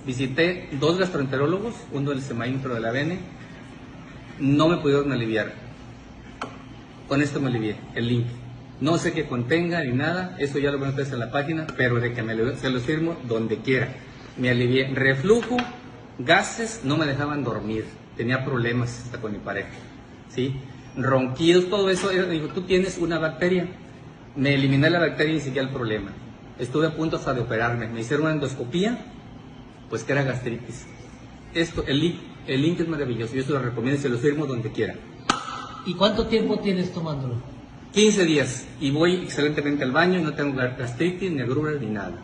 Visité 2 gastroenterólogos, uno del SEMAIN, otro de la ABN. No me pudieron aliviar. Con esto me alivié, el link. No sé qué contenga ni nada, eso ya lo ven ustedes en la página, pero de que se los firmo donde quiera. Me alivié. Reflujo, gases, no me dejaban dormir. Tenía problemas hasta con mi pareja. ¿Sí? Ronquidos, todo eso. Digo, tú tienes una bacteria. Me eliminé la bacteria y ni siquiera el problema. Estuve a punto hasta de operarme. Me hicieron una endoscopía, pues que era gastritis. El link es maravilloso. Yo se lo recomiendo y se lo firmo donde quiera. ¿Y cuánto tiempo tienes tomándolo? 15 días. Y voy excelentemente al baño y no tengo gastritis, ni agruras, ni nada.